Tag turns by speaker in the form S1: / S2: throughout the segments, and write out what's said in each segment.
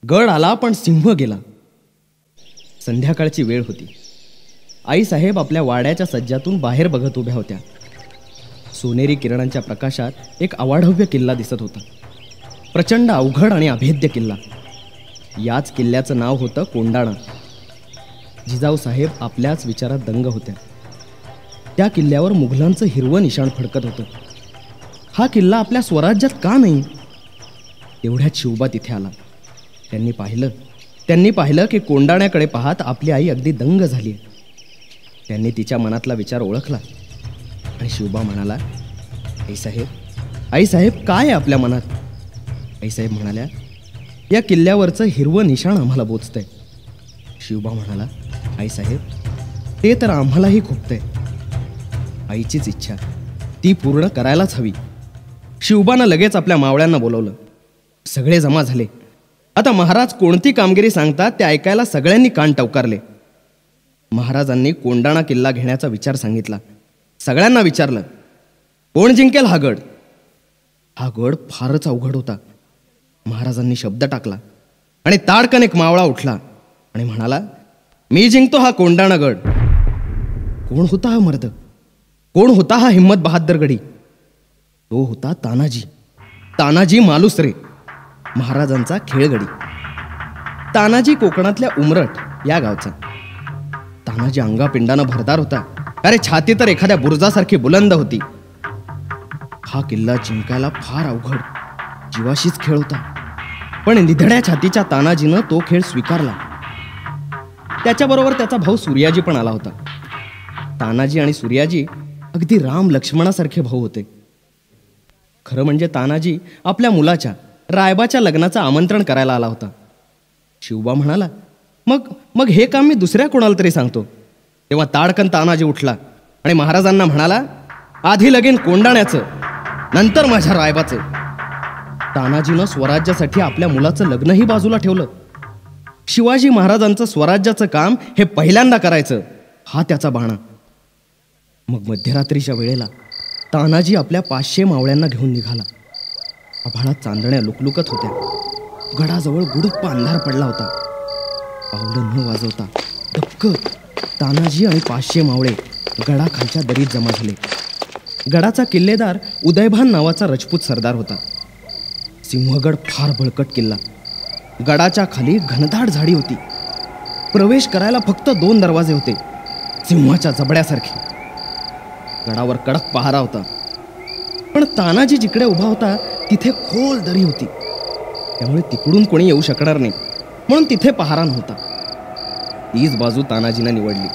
S1: गड आला पण सिंह गेला. संध्याकाळची वेळ होती. आईसाहेब आपल्या वाड्याच्या सज्जातून बाहेर बघत उभ्या होत्या. सोनेरी किरणांच्या प्रकाशात एक अवाढव्य किल्ला दिसत होता. प्रचंड अवघड आणि अभेद्य किल्ला. याच किल्ल्याचं नाव होतं कोंडाणा. जिजाऊ साहेब आपल्याच विचारात दंग होत्या. त्या किल्ल्यावर मुघलांचं हिरवं निशाण फडकत होतं. हा किल्ला आपल्या स्वराज्यात का नाही? एवढ्यात शिवबा तिथे आला. त्यांनी पाहिलं की कोंडाण्याकडे पाहत आपली आई अगदी दंग झाली. त्यांनी तिच्या मनातला विचार ओळखला आणि शिवबा म्हणाला, आईसाहेब काय आहे आपल्या मनात? आईसाहेब म्हणाल्या, या किल्ल्यावरचं हिरवं निशाण आम्हाला बोचतंय. शिवबा म्हणाला, आईसाहेब ते तर आम्हालाही खुपतंय. आईचीच इच्छा, ती पूर्ण करायलाच हवी. शिवबानं लगेच आपल्या मावळ्यांना बोलवलं. सगळे जमा झाले. आता महाराज कोणती कामगिरी सांगतात ते ऐकायला सगळ्यांनी कान टवकारले. महाराजांनी कोंडाणा किल्ला घेण्याचा विचार सांगितला. सगळ्यांना विचारलं, कोण जिंकेल हा गड? हा गड फारच अवघड होता. महाराजांनी शब्द टाकला आणि ताडकन एक मावळा उठला आणि म्हणाला, मी जिंकतो हा कोंडाणा गड. कोण होता हा मर्द? कोण होता हा हिम्मत बहादर गडी? तो होता तानाजी मालुसरे, महाराजांचा खेळगडी. तानाजी कोकणातल्या उमरठ या गावचा. तानाजी अंगापिंडानं भरदार होता. अरे छाती तर एखाद्या बुरुजासारखी बुलंद होती. हा किल्ला जिंकायला फार अवघड, जीवाशीच खेळ होता. पण निधड्या छातीच्या तानाजीनं तो खेळ स्वीकारला. त्याच्याबरोबर त्याचा भाऊ सूर्याजी पण आला होता. तानाजी आणि सूर्याजी अगदी राम लक्ष्मणासारखे भाऊ होते. खरं म्हणजे तानाजी आपल्या मुलाच्या रायबाच्या लग्नाचं आमंत्रण करायला आला होता. शिवबा म्हणाला, मग हे काम मी दुसऱ्या कोणाला तरी सांगतो. तेव्हा ताडकन तानाजी उठला आणि महाराजांना म्हणाला, आधी लगीन कोंडाण्याचं, नंतर माझ्या रायबाचं. तानाजीनं स्वराज्यासाठी आपल्या मुलाचं लग्नही बाजूला ठेवलं. शिवाजी महाराजांचं स्वराज्याचं काम हे पहिल्यांदा करायचं, हा त्याचा बाणा. मग मध्यरात्रीच्या वेळेला तानाजी आपल्या 500 मावळ्यांना घेऊन निघाला. आभाळात चांदण्या लुकलुकत होत्या. गडाजवळ गुडुप्प अंधार पडला होता. पावलं न वाजवता धक्क तानाजी आणि 500 मावळे गडाखालच्या दरीत जमा झाले. गडाचा किल्लेदार उदयभान नावाचा राजपूत सरदार होता. सिंहगड फार बळकट किल्ला. गडाच्या खाली घनदाट झाडी होती. प्रवेश करायला फक्त 2 दरवाजे होते, सिंहाच्या जबड्यासारखे. गडावर कडक पहारा होता. पण तानाजी जिकडे उभा होता तिथे खोल दरी होती. त्यामुळे तिकडून कोणी येऊ शकणार नाही, म्हणून तिथे पहारा नव्हता. तीच बाजू तानाजीनं निवडली.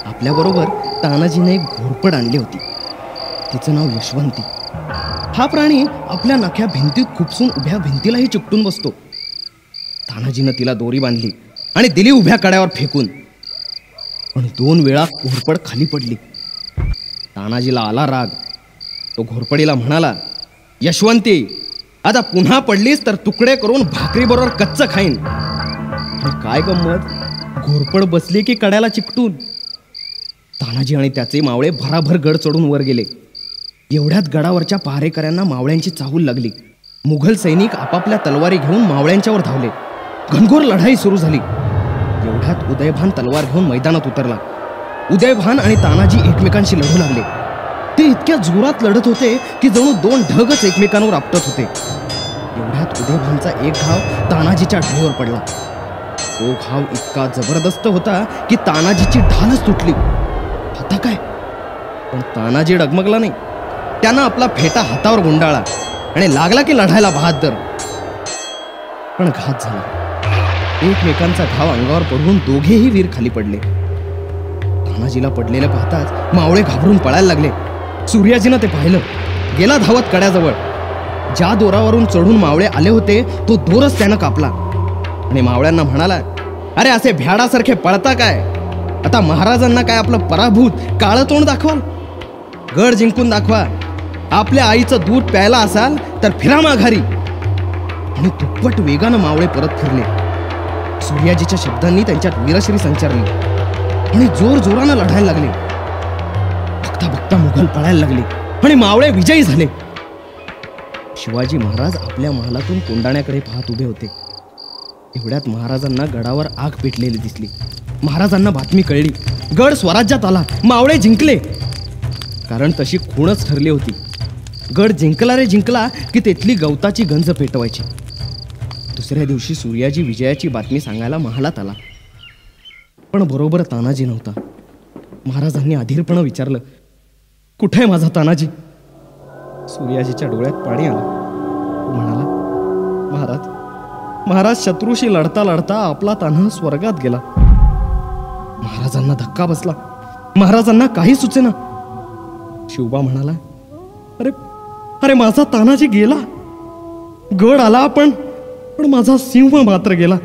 S1: आपल्याबरोबर तानाजीने एक घोरपड आणली होती. तिचं नाव यशवंती. हा प्राणी आपल्या नख्या भिंतीत खुपसून उभ्या भिंतीलाही चिकटून बसतो. तानाजीनं तिला दोरी बांधली आणि दिली उभ्या कड्यावर फेकून. पण 2 वेळा घोरपड खाली पडली. तानाजीला आला राग. तो घोरपडीला म्हणाला, यशवंती, आता पुन्हा पडलीस तर तुकडे करून भाकरीबरोबर कच्चं खाईन. काय गंमत, घोरपड बसली की कड्याला चिकटून. तानाजी आणि त्याचे मावळे भराभर गड चढून वर गेले. एवढ्यात गडावरच्या पहारेकऱ्यांना मावळ्यांची चाहूल लागली. मुघल सैनिक आपापल्या तलवारी घेऊन मावळ्यांच्यावर धावले. घनघोर लढाई सुरू झाली. एवढ्यात उदयभान तलवार घेऊन मैदानात उतरला. उदयभान आणि तानाजी एकमेकांशी लढू लागले. ते इतक्या जोरात लढत होते की जणू 2 ढगच एकमेकांवर आपटत होते. एवढ्यात उदयभानचा एक घाव तानाजीच्या ढालीवर पडला. तो घाव इतका जबरदस्त होता की तानाजीची ढालच तुटली. आता काय? पण तानाजी डगमगला नाही. त्यानं आपला फेटा हातावर गुंडाळला आणि लागला की लढायला बहादर. पण घात झाला. एकमेकांचा घाव अंगावर पडून दोघेही वीर खाली पडले. तानाजीला पडलेलं पाहताच मावळे घाबरून पळायला लागले. सूर्याजीनं ते पाहिलं. गेला धावत कड्याजवळ. ज्या दोरावरून चढून मावळे आले होते तो दोरच त्यानं कापला आणि मावळ्यांना म्हणाला, अरे असे भ्याडासारखे पळता काय? आता महाराजांना काय आपलं पराभूत काळं तोंड दाखवाल? गड जिंकून दाखवा. आपल्या आईचं दूध प्यायला असाल तर फिरा माघारी. आणि दुप्पट वेगानं मावळे परत फिरले. सूर्याजीच्या शब्दांनी त्यांच्यात वीरश्री संचारली आणि जोर जोरानं लढायला लागले. बघता बघता मुघल पळायला लागले आणि मावळे विजयी झाले. शिवाजी महाराज आपल्या महालातून कोंडाण्याकडे पाहत उभे होते. एवढ्यात महाराजांना गडावर आग पेटलेली दिसली. महाराजांना बातमी कळली. गड स्वराज्यात आला, मावळे जिंकले. कारण तशी खूणच ठरली होती. गड जिंकला रे जिंकला की तेथली गवताची गंज पेटवायची. दुसऱ्या दिवशी सूर्याजी विजयाची बातमी सांगायला महालात आला. पण बरोबर तानाजी नव्हता. महाराजांनी अधीरपणे विचारलं, कुठे आहे माझा तानाजी? सूर्याजीच्या डोळ्यात पाणी आलं. तो म्हणाला, महाराज महाराज शत्रूशी लढता लढता आपला तान्हा स्वर्गात गेला. महाराजांना धक्का बसला. महाराजांना काही सुचेना. शिवबा म्हणाला, अरे अरे माझा तानाजी गेला. गड आला पण माझा सिंह मात्र गेला.